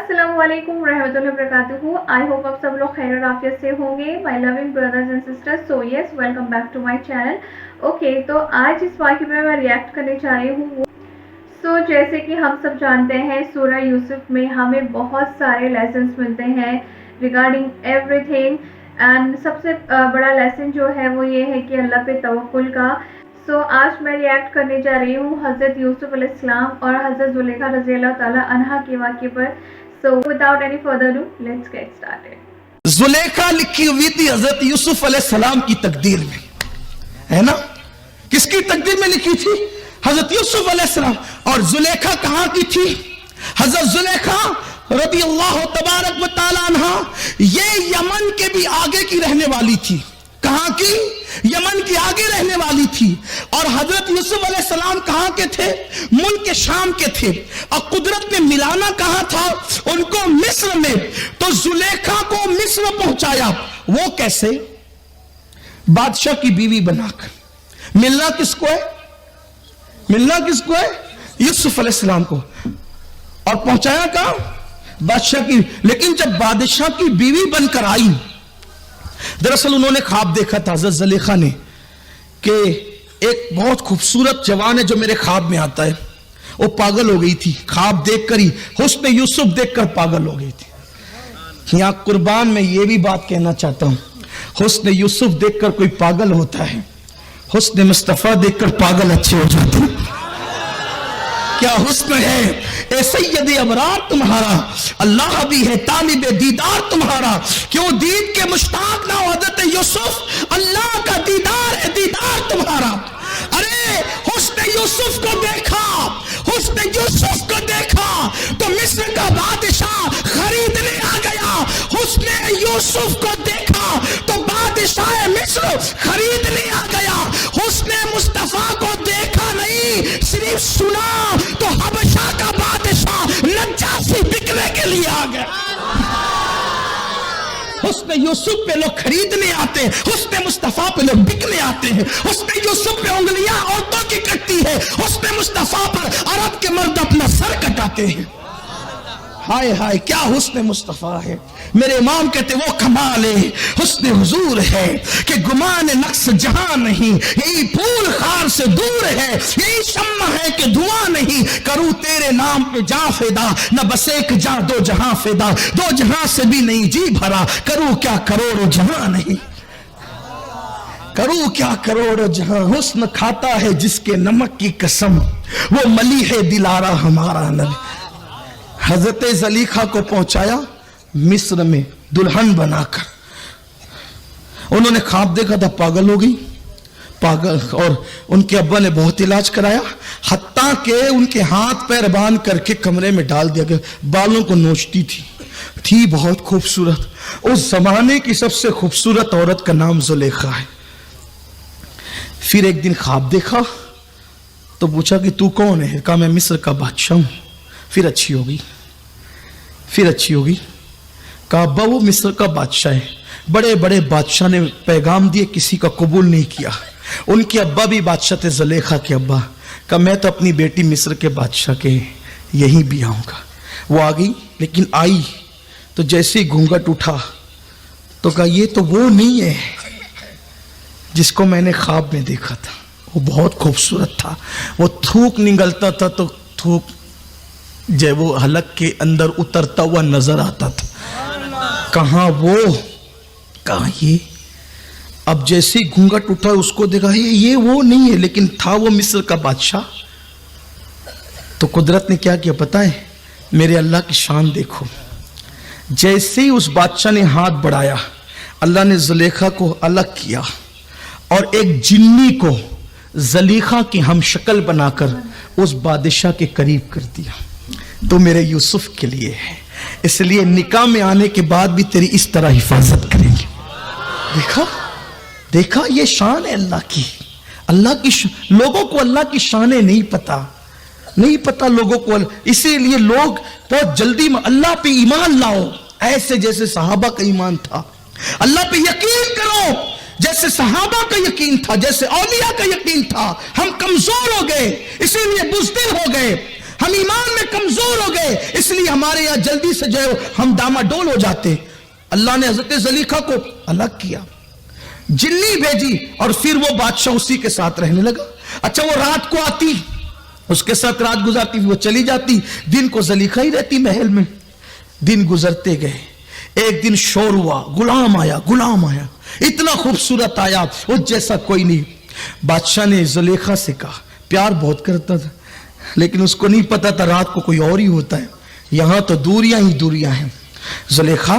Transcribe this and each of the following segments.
अस्सलाम वालेकुम रहमतुल्लाहि वबरकातुहू। आई होप आप सब लोग खैर और आफियत से होंगे। My loving brothers and sisters, so yes, welcome back to my channel. Okay, तो आज इस वाक़े में मैं रिएक्ट करने जा रही हूँ। सो जैसे कि हम सब जानते हैं, सूरह यूसुफ में हमें बहुत सारे लेसन्स मिलते हैं रिगार्डिंग एवरीथिंग, एंड सबसे बड़ा लेसन जो है वो ये है कि अल्लाह पे तवक्कुल का। सो आज मैं रिएक्ट करने जा रही हूँ हज़रत यूसुफ अलैहिस्सलाम और हज़रत ज़ुलेखा रज़ियल्लाहु ताला अन्हा के वाक़े पर। So without any further do, let's get started. Zulekha लिखी हुई थी हजरत यूसुफ अलैहिस्सलाम की तकदीर में, है ना? किसकी तकदीर में लिखी थी? हजरत यूसुफ अलैहिस्सलाम। और जुलेखा कहां की थी? हजरत जुलेखा रज़ियल्लाहु तबारक व तआला अन्हा, ये यमन के भी आगे की रहने वाली थी। कहां की? यमन की आगे रहने वाली थी। और हजरत यूसुफ अलैहिस्सलाम कहां के थे? मुल्क शाम के थे। और कुदरत ने मिलाना कहां था? उनको मिस्र में। तो जुलेखा को मिस्र पहुंचाया। वो कैसे? बादशाह की बीवी बनाकर। मिलना किसको है? मिलना किसको है? यूसुफ अलैहिस्सलाम को। और पहुंचाया कहां? बादशाह की। लेकिन जब बादशाह की बीवी बनकर आई, दरअसल उन्होंने ख्वाब देखा था हज़रत ज़ुलेखा ने कि एक बहुत खूबसूरत जवान है जो मेरे ख्वाब में आता है। वो पागल हो गई थी ख्वाब देखकर ही, हुस्न यूसुफ देखकर पागल हो गई थी। यहां कुर्बान में ये भी बात कहना चाहता हूं, हुस्न यूसुफ देखकर कोई पागल होता है, हुस्न मुस्तफा देखकर पागल अच्छे हो जाते हैं। क्या हुस्न है ए सैयद अबरार तुम्हारा, अल्लाह भी है तालिब दीदार तुम्हारा। क्यों दीद के मुश्ताक ना हो हज़रत यूसुफ, अल्लाह का दीदार है दीदार तुम्हारा। अरे हुस्न यूसुफ को देखा, हुस्न यूसुफ को देखा तो मिस्र का बादशाह खरीदने आ गया। हुस्न यूसुफ को देखा तो बादशाह मिस्र खरीदने आ गया। हुस्न मुस्तफा को देखा नहीं, सिर्फ सुना तो हबशा का बादशाह नज्जाशी बिकने के लिए आ गया। हुस्न यूसुफ पे लोग खरीदने आते हैं, हुस्न मुस्तफा पे लोग बिकने आते हैं। हुस्न यूसुफ पे उंगलियां औरतों की कटती है, हुस्न मुस्तफा पर अरब के मर्द अपना सर कटाते हैं। हाय हाय, क्या हुस्न मुस्तफा है। मेरे इमाम कहते वो कमाल है हुस्न हुजूर है कि गुमान नक्स जहां नहीं, यही फूल खार से दूर है, यही शम्मा है कि धुआं नहीं। करूं तेरे नाम पे जा फिदा, न बस एक जा दो जहां फिदा, दो जहां से भी नहीं जी भरा। करूं क्या करोड़ों जहां नहीं, करूं क्या करोड़ों जहां। हुस्न खाता है जिसके नमक की कसम, वो मली है दिलारा हमारा नबी। हजरत ज़ुलेखा को पहुंचाया मिस्र में दुल्हन बनाकर। उन्होंने ख्वाब देखा था, पागल हो गई, पागल। और उनके अब्बा ने बहुत इलाज कराया, हत्ता के उनके हाथ पैर बांध करके कमरे में डाल दिया गया। बालों को नोचती थी बहुत खूबसूरत। उस जमाने की सबसे खूबसूरत औरत का नाम ज़ुलेखा है। फिर एक दिन ख्वाब देखा तो पूछा कि तू कौन है? कहा मैं मिस्र का बादशाह हूं। फिर अच्छी होगी, फिर अच्छी होगी। कहा अब्बा वो मिस्र का बादशाह है, बड़े बड़े बादशाह ने पैगाम दिए, किसी का कबूल नहीं किया। उनके अब्बा भी बादशाह थे, ज़ुलेखा के अब्बा। कहा मैं तो अपनी बेटी मिस्र के बादशाह के यहीं भी आऊँगा। वो आ गई, लेकिन आई तो जैसे ही घूंघट उठा तो कहा ये तो वो नहीं है जिसको मैंने ख्वाब में देखा था। वो बहुत खूबसूरत था, वो थूक निगलता था तो थूक जब वो हलक के अंदर उतरता हुआ नजर आता था। कहाँ वो, कहाँ ये। अब जैसे घूंघट उठा उसको देखा ये वो नहीं है, लेकिन था वो मिस्र का बादशाह। तो कुदरत ने क्या किया पता है? मेरे अल्लाह की शान देखो। जैसे ही उस बादशाह ने हाथ बढ़ाया, अल्लाह ने ज़ुलेखा को अलग किया और एक जिन्नी को ज़ुलेखा की हम शक्ल बनाकर उस बादशाह के करीब कर दिया। तो मेरे यूसुफ के लिए है, इसलिए निकाह में आने के बाद भी तेरी इस तरह हिफाजत करेंगे। देखा देखा, ये शान है अल्लाह की। अल्लाह की लोगों को अल्लाह की शानें नहीं पता, नहीं पता लोगों को। इसीलिए लोग बहुत जल्दी में अल्लाह पे ईमान लाओ, ऐसे जैसे सहाबा का ईमान था। अल्लाह पे यकीन करो जैसे सहाबा का यकीन था, जैसे औलिया का यकीन था। हम कमजोर हो गए, इसीलिए बुज़दिल हो गए। हम ईमान में कमजोर हो गए, इसलिए हमारे यहां जल्दी से जो है हम डामाडोल हो जाते। अल्लाह ने हजरत ज़ुलेखा को अलग किया, जिन्नी भेजी और फिर वो बादशाह उसी के साथ रहने लगा। अच्छा, वो रात को आती, उसके साथ रात गुजारती, वो चली जाती, दिन को ज़ुलेखा ही रहती महल में। दिन गुजरते गए, एक दिन शोर हुआ, गुलाम आया, इतना खूबसूरत आया, उस जैसा कोई नहीं। बादशाह ने ज़ुलेखा से कहा, प्यार बहुत करता था लेकिन उसको नहीं पता था रात को कोई और ही होता है, यहां तो दूरियां ही दूरियां हैं। ज़ुलेखा,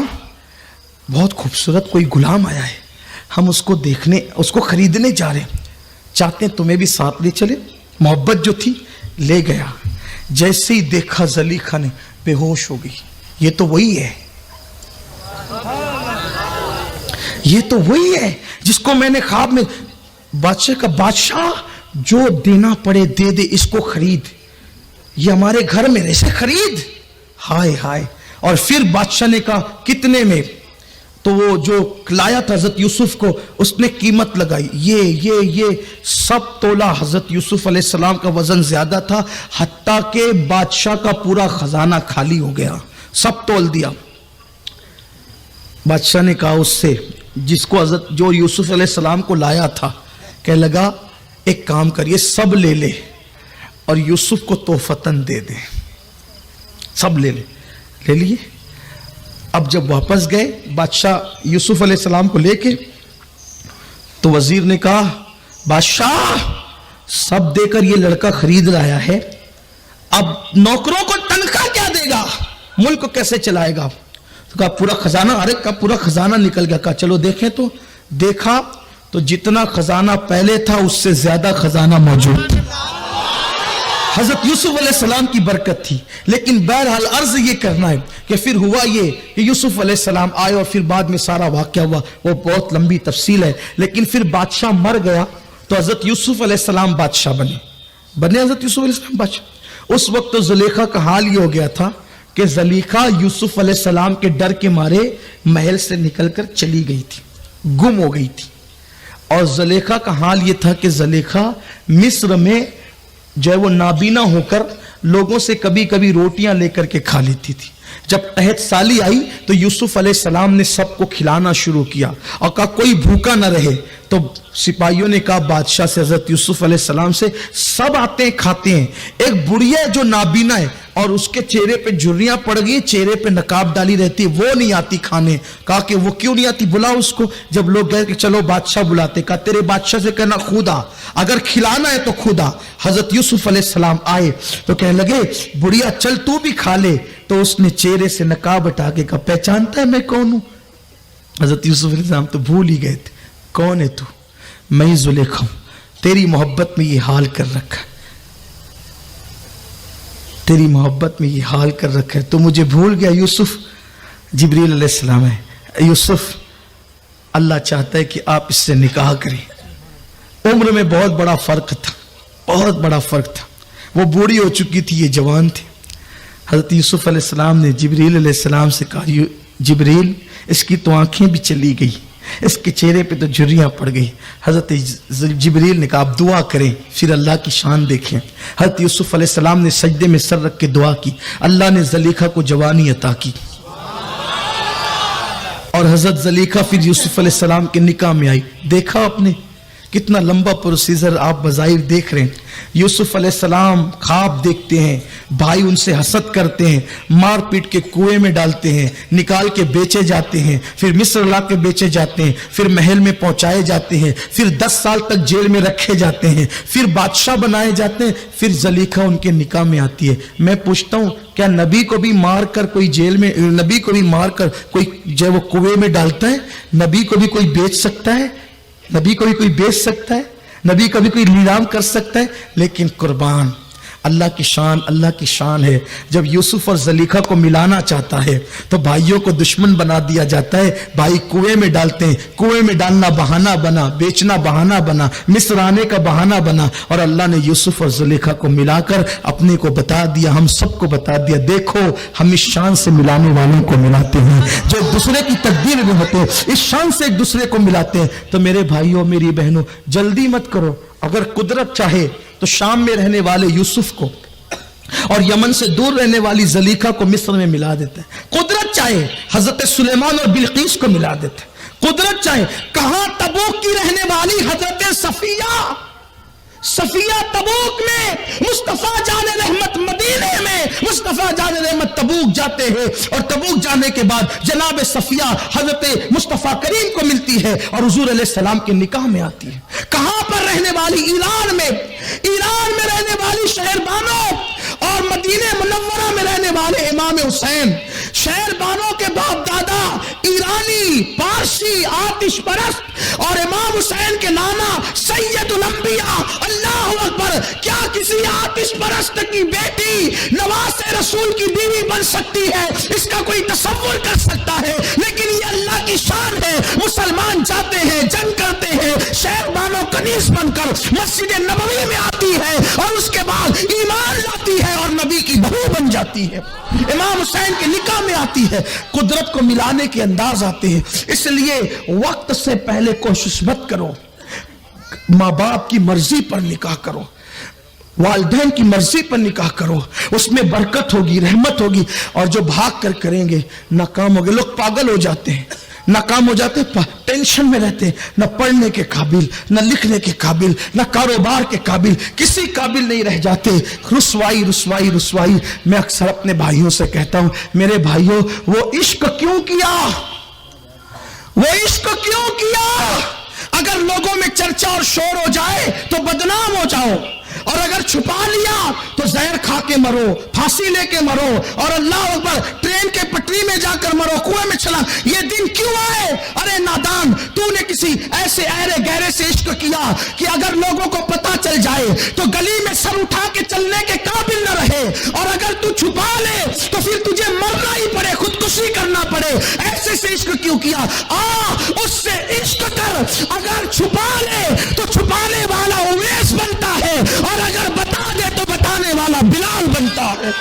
बहुत खूबसूरत कोई गुलाम आया है, हम उसको देखने, उसको खरीदने जा रहे हैं, चाहते हैं तुम्हें भी साथ ले चले। मोहब्बत जो थी ले गया। जैसे ही देखा ज़ुलेखा ने बेहोश हो गई। ये तो वही है, ये तो वही है जिसको मैंने ख्वाब में, बादशाह का, बादशाह जो देना पड़े दे दे, इसको खरीद, ये हमारे घर में ऐसे खरीद। हाय हाय। और फिर बादशाह ने कहा कितने में, तो वो जो लाया था हजरत यूसुफ को, उसने कीमत लगाई, ये सब तोला। हजरत यूसुफ अलैहिस्सलाम का वजन ज्यादा था, हत्ता के बादशाह का पूरा खजाना खाली हो गया, सब तोल दिया। बादशाह ने कहा उससे, जिसको हजरत जो यूसुफ अलैहिस्सलाम को लाया था, कह लगा एक काम करिए, सब ले ले और यूसुफ को तोहफतन दे दे। सब ले लिए। अब जब वापस गए बादशाह यूसुफ अलैहिस्सलाम को लेके, तो वजीर ने कहा, बादशाह सब देकर ये लड़का खरीद लाया है, अब नौकरों को तनख्वाह क्या देगा, मुल्क को कैसे चलाएगा। तो कहा पूरा खजाना, अरे का पूरा खजाना निकल गया। कहा चलो देखें। तो देखा तो जितना खजाना पहले था उससे ज्यादा खजाना मौजूद था। हजरत यूसुफ अलैहिस्सलाम की बरकत थी। लेकिन बहरहाल अर्ज ये करना है कि फिर हुआ ये कि यूसुफ अलैहिस्सलाम आए और फिर बाद में सारा वाक़या हुआ, वो बहुत लंबी तफसील है। लेकिन फिर बादशाह मर गया तो हजरत यूसुफ अलैहिस्सलाम बादशाह बने हजरत यूसुफ अलैहिस्सलाम बादशाह। उस वक्त तो ज़ुलेखा का हाल ये हो गया था कि ज़ुलेखा यूसुफ अलैहिस्सलाम के डर के मारे महल से निकलकर चली गई थी, गुम हो गई थी। और ज़ुलेखा का हाल ये था कि ज़ुलेखा मिस्र में जो है वो नाबीना होकर लोगों से कभी कभी रोटियां लेकर के खा लेती थी। जब तहत साली आई तो यूसुफ अलैहिस्सलाम ने सबको खिलाना शुरू किया और कहा कोई भूखा न रहे। तो सिपाहियों ने कहा बादशाह से, हजरत यूसुफ अलैहिस्सलाम से, सब आते हैं खाते हैं, एक बुढ़िया जो नाबीना है और उसके चेहरे पे झुर्रियां पड़ गई, चेहरे पे नकाब डाली रहती है, वो नहीं आती खाने। कहा कि वो क्यों नहीं आती, बुलाओ उसको। जब लोग गए कि चलो बादशाह बुलाते, कहा तेरे बादशाह से कहना खुदा, अगर खिलाना है तो खुदा। हजरत यूसुफ अलैहिस्सलाम आए तो कहने लगे बुढ़िया चल तू भी खा ले। तो उसने चेहरे से नकाब हटा के कहा पहचानता है मैं कौन हूं। हजरत यूसुफ अलैहिस्सलाम तो भूल ही गए थे, कौन है तू, मैं ही ज़ुलेखा हूं, तेरी मोहब्बत में ये हाल कर रखा है, तेरी मोहब्बत में ये हाल कर रखा है, तो मुझे भूल गया। यूसुफ, जिब्रील अलैहिस्सलाम है, यूसुफ अल्लाह चाहता है कि आप इससे निकाह करें। उम्र में बहुत बड़ा फर्क था, बहुत बड़ा फर्क था। वो बूढ़ी हो चुकी थी, ये जवान थे। हजरत यूसुफ अलैहिस्सलाम ने जिब्रील अलैहिस्सलाम से कहा, जिब्रील इसकी तो आंखें भी चली गई, इसके चेहरे पे तो झुर्रियां पड़ गई। हजरत जिब्रील ने कहा आप दुआ करें, फिर अल्लाह की शान देखें। हजरत यूसुफ अलैहिस्सलाम ने सजदे में सर रख के दुआ की, अल्लाह ने ज़ुलेखा को जवानी अता की। और हजरत ज़ुलेखा फिर यूसुफ अलैहिस्सलाम के निकाह में आई। देखा आपने कितना लंबा प्रोसीजर आप बज़ाहिर देख रहे हैं। यूसुफ अलैहिस्सलाम ख्वाब देखते हैं, भाई उनसे हसद करते हैं, मार पीट के कुएं में डालते हैं, निकाल के बेचे जाते हैं, फिर मिस्र ला के बेचे जाते हैं, फिर महल में पहुंचाए जाते हैं, फिर 10 साल तक जेल में रखे जाते हैं, फिर बादशाह बनाए जाते हैं, फिर ज़ुलेखा उनके निकाह में आती है। मैं पूछता हूं क्या नबी को भी मार कर कोई जेल में, नबी को भी मार कर कोई जो वो कुएं में डालता है? नबी को भी कोई बेच सकता है? नबी को भी कोई बेच सकता है? नबी कभी कोई नीलाम कर सकता है? लेकिन कुर्बान, अल्लाह की शान है। जब यूसुफ और ज़ुलेखा को मिलाना चाहता है तो भाइयों को दुश्मन बना दिया जाता है। भाई कुएं में डालते हैं, कुएं में डालना बहाना बना, बेचना बहाना बना, मिस्र आने का बहाना बना। और अल्लाह ने यूसुफ और ज़ुलेखा को मिलाकर अपने को बता दिया, हम सबको बता दिया, देखो हम इस शान से मिलाने वालों को मिलाते हैं, जो एक दूसरे की तकदीर में होते हैं, इस शान से एक दूसरे को मिलाते हैं। तो मेरे भाइयों, मेरी बहनों, जल्दी मत करो। अगर कुदरत चाहे तो शाम में रहने वाले यूसुफ को اور یمن سے دور رہنے والی زلیخا کو مصر میں ملا دیتے ہیں. قدرت چاہے حضرت سلیمان اور بلقیس کو ملا دیتے ہیں. قدرت چاہے کہاں تبوک کی رہنے والی حضرت صفیہ تبوک میں، مصطفیٰ جان رحمت مدینے میں، مصطفیٰ جان رحمت تبوک جاتے ہیں، اور تبوک جانے کے بعد جناب صفیہ حضرت مصطفیٰ کریم کو ملتی ہے اور حضور علیہ السلام کے نکاح میں آتی ہے. کہاں پر رہنے والی؟ ایران میں رہنے والی شہر بانو اور مدینہ منورہ میں رہنے والے امام حسین، شہر بانو کے باپ دادا ایرانی، پارسی، آتش پرست، اور امام حسین کے نانا سید الانبیاء. اللہ اکبر! کیا کسی آتش پرست کی بیٹی نواز رسول کی بیوی بن سکتی ہے؟ اس کا کوئی تصور کر سکتا ہے؟ لیکن یہ اللہ کی شان ہے. مسلمان جاتے ہیں، جنگ کرتے ہیں، شہر بانو کنیز بن کر مسجد نبوی میں آتی ہے اور اس کے بعد ایمان لاتی ہے اور نبی کی بہو بن جاتی ہے. امام حسین کے نکاح میں آتی ہے. قدرت کو ملانے کے انداز آتے ہیں. اس لیے وقت سے پہلے کوشش مت کرو، ماں باپ کی مرضی پر نکاح کرو، والدین کی مرضی پر نکاح کرو، اس میں برکت ہوگی، رحمت ہوگی. اور جو بھاگ کر کریں گے ناکام ہوگے. لوگ پاگل ہو جاتے ہیں، ناکام ہو جاتے ہیں، ٹینشن میں رہتے ہیں، نہ پڑھنے کے قابل، نہ لکھنے کے قابل، نہ کاروبار کے قابل، کسی قابل نہیں رہ جاتے. رسوائی رسوائی رسوائی. میں اکثر اپنے بھائیوں سے کہتا ہوں، میرے بھائیوں، وہ عشق کیوں کیا؟ وہ عشق کیوں کیا؟ اگر لوگوں میں چرچا اور شور ہو جائے تو بدنام ہو جاؤ، اور اگر چھپا لیا تو زہر کھا کے مرو، پھانسی لے کے مرو، اور اللہ اکبر ٹرین کے پٹری میں جا کر مرو، کنویں میں چلا. یہ دن کیوں آئے؟ ارے نادان، تو نے کسی ایسے ایرے گہرے سے عشق کیا کہ اگر لوگوں کو پتا چل جائے تو گلی میں سر اٹھا کے چلنے کے قابل نہ رہے، اور اگر تو چھپا لے تو پھر تجھے مرنا ہی پڑے، خودکشی کرنا پڑے. ایسے سے عشق کیوں کیا؟ اس سے عشق کر. اگر چھپا لے تو چھپانے والا اویس بنتا ہے، اور اگر بتا دے تو بتانے والا بلال بنتا ہے.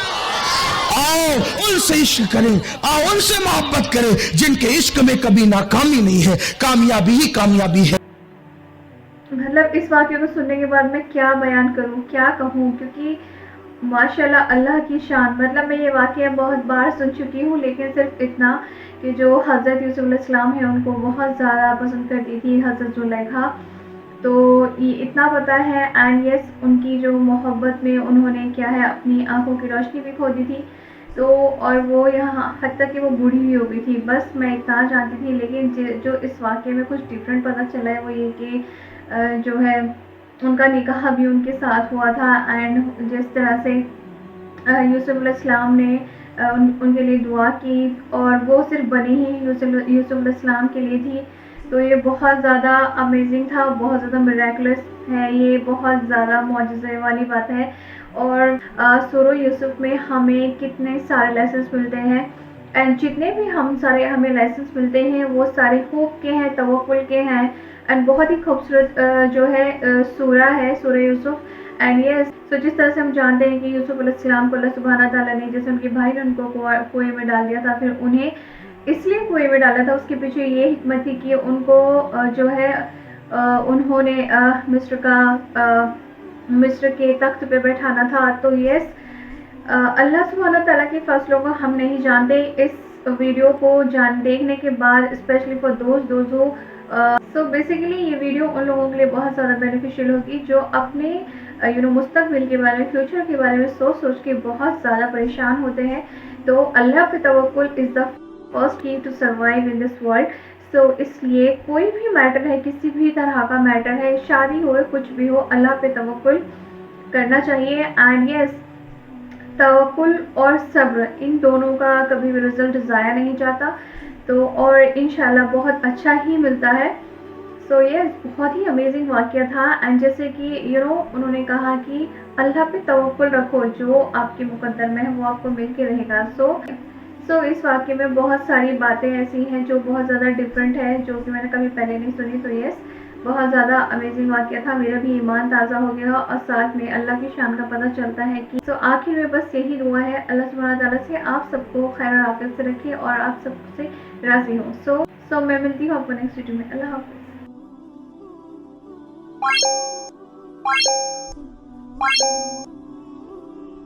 آؤ ان سے عشق کریں، آؤ ان سے محبت کریں جن کے عشق میں کبھی ناکامی نہیں ہے، کامیابی ہی کامیابی ہے. مطلب اس واقعے کو سننے کے بعد میں کیا بیان کروں، کیا کہوں، کیونکہ ماشاءاللہ اللہ کی شان. مطلب میں یہ واقعہ بہت بار سن چکی ہوں، لیکن صرف اتنا کہ جو حضرت یوسف علیہ السلام ہے ان کو بہت زیادہ پسند کرتی تھی حضرت زلیخا، تو یہ اتنا پتا ہے. اینڈ یس، ان کی جو محبت میں انہوں نے کیا ہے اپنی آنکھوں کی روشنی بھی کھو دی تھی. تو اور وہ یہاں حتیٰ کہ وہ بوڑھی بھی ہو گئی تھی. بس میں اتنا جانتی تھی، لیکن جو اس واقعے میں کچھ ڈفرینٹ پتہ چلا ہے وہ یہ کہ جو ہے ان کا نکاح بھی ان کے ساتھ ہوا تھا. اینڈ جس طرح سے یوسف علیہ السلام نے ان کے لیے دعا کی، اور وہ صرف بنی ہی یوسف علیہ السلام کے لیے تھی. تو یہ بہت زیادہ امیزنگ تھا، بہت زیادہ میریکلس ہے، یہ بہت زیادہ معجزے والی بات ہے. اور سورہ یوسف میں ہمیں کتنے سارے لیسنس ملتے ہیں، اینڈ جتنے بھی ہمیں لیسنس ملتے ہیں وہ سارے ہوپ کے ہیں، توکل کے ہیں. اینڈ بہت ہی خوبصورت جو ہے سورہ ہے سورہ یوسف. اینڈ یس، تو جس طرح سے ہم جانتے ہیں کہ یوسف علیہ السلام کو اللہ سبحانہ تعالیٰ نے، جیسے ان کے بھائی نے ان کو کنویں میں ڈال دیا تھا، پھر انہیں اس لیے کنویں میں ڈالا تھا، اس کے پیچھے یہ حکمت تھی کہ ان کو جو ہے انہوں نے مصر کے تخت پہ بیٹھانا تھا. تو یس، اللہ سبحانہ تعالیٰ کے فیصلوں کو ہم نہیں جانتے. اس ویڈیو کو دیکھنے کے بعد specially for those who so basically یہ ویڈیو ان لوگوں کے لیے بہت زیادہ بینیفیشیل ہوگی جو اپنے مستقبل کے بارے میں، فیوچر کے بارے میں سوچ کے بہت زیادہ پریشان ہوتے ہیں. تو اللہ پہ توکل is the first key to survive in this world. So اس لیے کوئی بھی میٹر ہے، کسی بھی طرح کا میٹر ہے، شادی ہو کچھ بھی ہو، اللہ پہ توکل کرنا چاہیے. اینڈ یس، توکل اور صبر ان دونوں کا کبھی بھی رزلٹ ضائع نہیں جاتا، تو اور انشاءاللہ بہت اچھا ہی ملتا ہے. سو یس، بہت ہی امیزنگ واقعہ تھا. اینڈ جیسے کہ انہوں نے کہا کہ اللہ پہ توکل رکھو، جو آپ کے مقدر میں ہے وہ آپ کو مل کے رہے گا. سو اس واقعے میں بہت ساری باتیں ایسی ہیں جو بہت زیادہ ڈفرینٹ ہے، جو کہ میں نے کبھی پہلے نہیں سنی. تو یس، بہت زیادہ امیزنگ واقعہ تھا. میرا بھی ایمان تازہ ہو گیا، اور ساتھ میں اللہ کی شان کا پتہ چلتا ہے کہ آخر میں بس یہی دعا ہے اللہ سبحانہ تعالیٰ سے، آپ سب کو خیر اور عافیت سے رکھے اور آپ سب سے راضی ہوں. سو میں ملتی ہوں آپ کو نیکسٹ ویڈیو میں. اللہ حافظ.